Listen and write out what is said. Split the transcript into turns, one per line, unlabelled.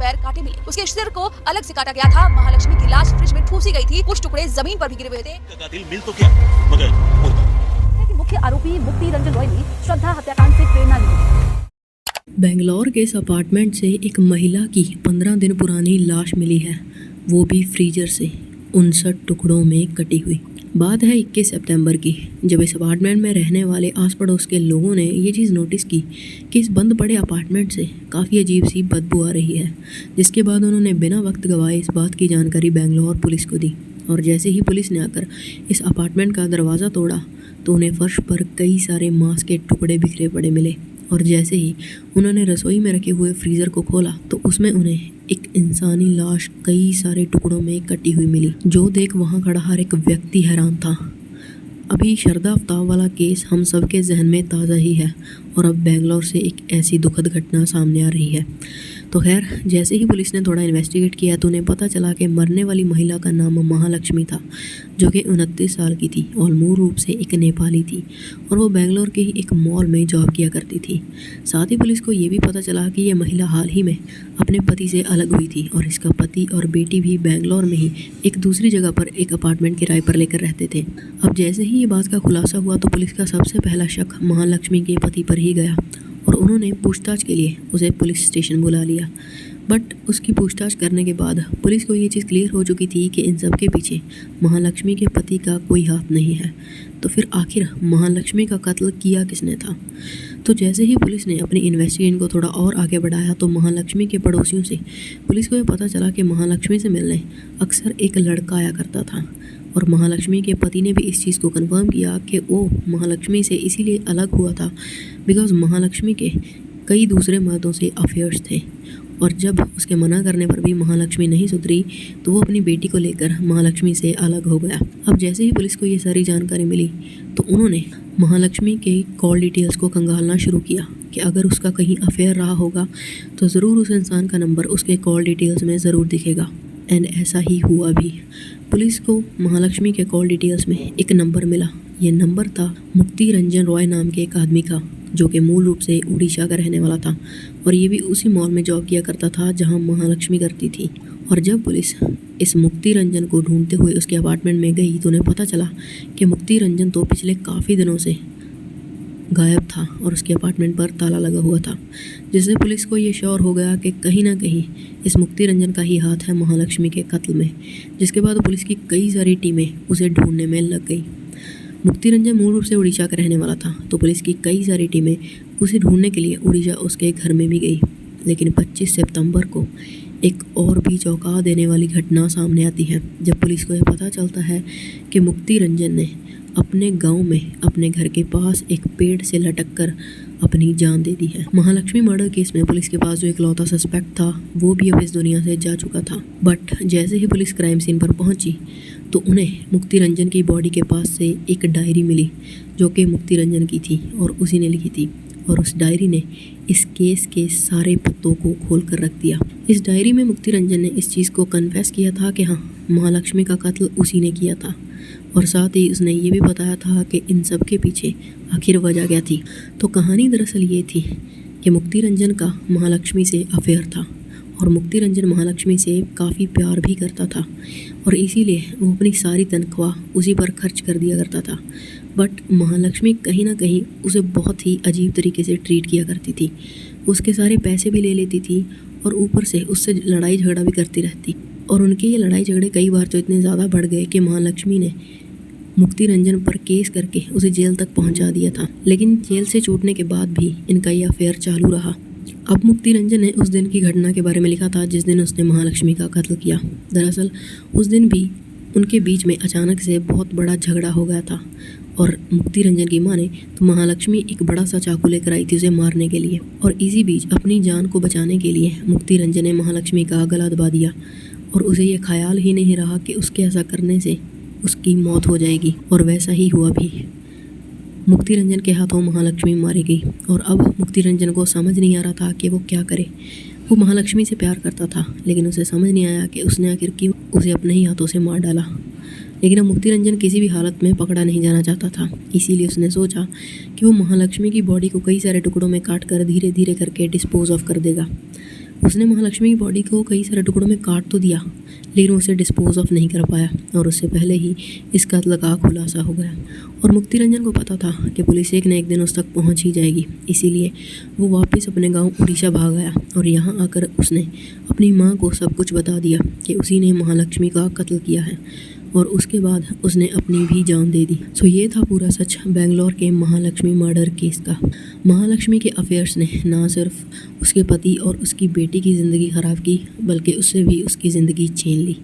पैर काटे मिले। उसके सिर को अलग से काटा गया था। महालक्ष्मी की लाश फ्रिज में ठूसी गई थी। कुछ टुकड़े जमीन पर भी गिरे हुए थे।
कातिल मिल तो क्या मगर
मुख्य आरोपी मुक्ति रंजन रॉय ने श्रद्धा हत्याकांड से प्रेरणा ली।
बेंगलोर के इस अपार्टमेंट से एक महिला की 15 दिन पुरानी लाश मिली है, वो भी फ्रीजर से 59 टुकड़ों में कटी हुई। बात है 21 सितंबर की, जब इस अपार्टमेंट में रहने वाले आस पड़ोस के लोगों ने ये चीज़ नोटिस की कि इस बंद पड़े अपार्टमेंट से काफ़ी अजीब सी बदबू आ रही है। जिसके बाद उन्होंने बिना वक्त गवाए इस बात की जानकारी बेंगलोर पुलिस को दी। और जैसे ही पुलिस ने आकर इस अपार्टमेंट का दरवाज़ा तोड़ा तो उन्हें फर्श पर कई सारे मांस के टुकड़े बिखरे पड़े मिले। और जैसे ही उन्होंने रसोई में रखे हुए फ्रीज़र को खोला तो उसमें उन्हें एक इंसानी लाश कई सारे टुकड़ों में कटी हुई मिली, जो देख वहाँ खड़ा हर एक व्यक्ति हैरान था। अभी श्रद्धा अफ्ताब वाला केस हम सबके जहन में ताज़ा ही है और अब बेंगलोर से एक ऐसी दुखद घटना सामने आ रही है। तो खैर, जैसे ही पुलिस ने थोड़ा इन्वेस्टिगेट किया तो उन्हें पता चला कि मरने वाली महिला का नाम महालक्ष्मी था, जो कि 29 साल की थी और मूल रूप से एक नेपाली थी और वो बेंगलोर के ही एक मॉल में जॉब किया करती थी। साथ ही पुलिस को ये भी पता चला कि ये महिला हाल ही में अपने पति से अलग हुई थी और इसका पति और बेटी भी बेंगलोर में ही एक दूसरी जगह पर एक अपार्टमेंट किराए पर लेकर रहते थे। अब जैसे ही ये बात का खुलासा हुआ तो पुलिस का सबसे पहला शक महालक्ष्मी के पति पर ही गया और उन्होंने पूछताछ के लिए उसे पुलिस स्टेशन बुला लिया। बट उसकी पूछताछ करने के बाद पुलिस को ये चीज़ क्लियर हो चुकी थी कि इन सब के पीछे महालक्ष्मी के पति का कोई हाथ नहीं है। तो फिर आखिर महालक्ष्मी का कत्ल किया किसने था? तो जैसे ही पुलिस ने अपनी इन्वेस्टिगेशन को थोड़ा और आगे बढ़ाया तो महालक्ष्मी के पड़ोसियों से पुलिस को ये पता चला कि महालक्ष्मी से मिलने अक्सर एक लड़का आया करता था और महालक्ष्मी के पति ने भी इस चीज़ को कंफर्म किया कि वो महालक्ष्मी से इसीलिए अलग हुआ था बिकॉज़ महालक्ष्मी के कई दूसरे मर्दों से अफेयर्स थे। और जब उसके मना करने पर भी महालक्ष्मी नहीं सुधरी तो वो अपनी बेटी को लेकर महालक्ष्मी से अलग हो गया। अब जैसे ही पुलिस को ये सारी जानकारी मिली तो उन्होंने महालक्ष्मी के कॉल डिटेल्स को खंगालना शुरू किया कि अगर उसका कहीं अफेयर रहा होगा तो ज़रूर उस इंसान का नंबर उसके कॉल डिटेल्स में ज़रूर दिखेगा। एंड ऐसा ही हुआ भी। पुलिस को महालक्ष्मी के कॉल डिटेल्स में एक नंबर मिला। ये नंबर था मुक्ति रंजन रॉय नाम के एक आदमी का, जो कि मूल रूप से उड़ीसा का रहने वाला था और ये भी उसी मॉल में जॉब किया करता था जहां महालक्ष्मी करती थी। और जब पुलिस इस मुक्ति रंजन को ढूंढते हुए उसके अपार्टमेंट में गई तो उन्हें पता चला कि मुक्ति रंजन तो पिछले काफ़ी दिनों से गायब था और उसके अपार्टमेंट पर ताला लगा हुआ था, जिससे पुलिस को ये श्योर हो गया कि कहीं ना कहीं इस मुक्ति रंजन का ही हाथ है महालक्ष्मी के कत्ल में। जिसके बाद पुलिस की कई सारी टीमें उसे ढूंढने में लग गई। मुक्ति रंजन मूल रूप से उड़ीसा का रहने वाला था तो पुलिस की कई सारी टीमें उसे ढूंढने के लिए उड़ीसा उसके घर में भी गई। लेकिन 25 सितंबर को एक और भी चौंका देने वाली घटना सामने आती है, जब पुलिस को यह पता चलता है कि मुक्ति रंजन ने अपने गांव में अपने घर के पास एक पेड़ से लटक कर अपनी जान दे दी है। महालक्ष्मी मर्डर केस में पुलिस के पास जो इकलौता सस्पेक्ट था वो भी अब इस दुनिया से जा चुका था। बट जैसे ही पुलिस क्राइम सीन पर पहुंची तो उन्हें मुक्ति रंजन की बॉडी के पास से एक डायरी मिली, जो कि मुक्ति रंजन की थी और उसी ने लिखी थी। और उस डायरी ने इस केस के सारे पत्तों को खोल कर रख दिया। इस डायरी में मुक्ति रंजन ने इस चीज़ को कन्फेस किया था कि हाँ, महालक्ष्मी का कत्ल उसी ने किया था और साथ ही उसने ये भी बताया था कि इन सब के पीछे आखिर वजह क्या थी। तो कहानी दरअसल ये थी कि मुक्ति रंजन का महालक्ष्मी से अफेयर था और मुक्ति रंजन महालक्ष्मी से काफ़ी प्यार भी करता था और इसीलिए वो अपनी सारी तनख्वाह उसी पर खर्च कर दिया करता था। बट महालक्ष्मी कहीं ना कहीं उसे बहुत ही अजीब तरीके से ट्रीट किया करती थी। उसके सारे पैसे भी ले लेती थी और ऊपर से उससे लड़ाई झगड़ा भी करती रहती। और उनके ये लड़ाई झगड़े कई बार तो इतने ज़्यादा बढ़ गए कि महालक्ष्मी ने मुक्ति रंजन पर केस करके उसे जेल तक पहुंचा दिया था। लेकिन जेल से छूटने के बाद भी इनका यह अफेयर चालू रहा। अब मुक्ति रंजन ने उस दिन की घटना के बारे में लिखा था जिस दिन उसने महालक्ष्मी का कत्ल किया। दरअसल उस दिन भी उनके बीच में अचानक से बहुत बड़ा झगड़ा हो गया था और मुक्ति रंजन की माने तो महालक्ष्मी एक बड़ा सा चाकू लेकर आई थी उसे मारने के लिए। और इसी बीच अपनी जान को बचाने के लिए मुक्ति रंजन ने महालक्ष्मी का गला दबा दिया और उसे ये ख्याल ही नहीं रहा कि उसके ऐसा करने से उसकी मौत हो जाएगी। और वैसा ही हुआ भी। मुक्ति रंजन के हाथों महालक्ष्मी मारी गई और अब मुक्ति रंजन को समझ नहीं आ रहा था कि वो क्या करे। वो महालक्ष्मी से प्यार करता था लेकिन उसे समझ नहीं आया कि उसने आखिर क्यों उसे अपने ही हाथों से मार डाला। लेकिन अब मुक्ति रंजन किसी भी हालत में पकड़ा नहीं जाना चाहता था, इसीलिए उसने सोचा कि वो महालक्ष्मी की बॉडी को कई सारे टुकड़ों में काट कर धीरे धीरे करके डिस्पोज ऑफ कर देगा। उसने महालक्ष्मी की बॉडी को कई सारे टुकड़ों में काट तो दिया, लेकिन उसे डिस्पोज ऑफ नहीं कर पाया और उससे पहले ही इस कत्ल का खुलासा हो गया। और मुक्ति रंजन को पता था कि पुलिस एक न एक दिन उस तक पहुंच ही जाएगी, इसीलिए वो वापस अपने गांव उड़ीसा भाग गया और यहाँ आकर उसने अपनी माँ को सब कुछ बता दिया कि उसी ने महालक्ष्मी का कत्ल किया है और उसके बाद उसने अपनी भी जान दे दी। सो ये था पूरा सच बेंगलोर के महालक्ष्मी मर्डर केस का। महालक्ष्मी के अफेयर्स ने ना सिर्फ उसके पति और उसकी बेटी की ज़िंदगी ख़राब की, बल्कि उससे भी उसकी ज़िंदगी छीन ली।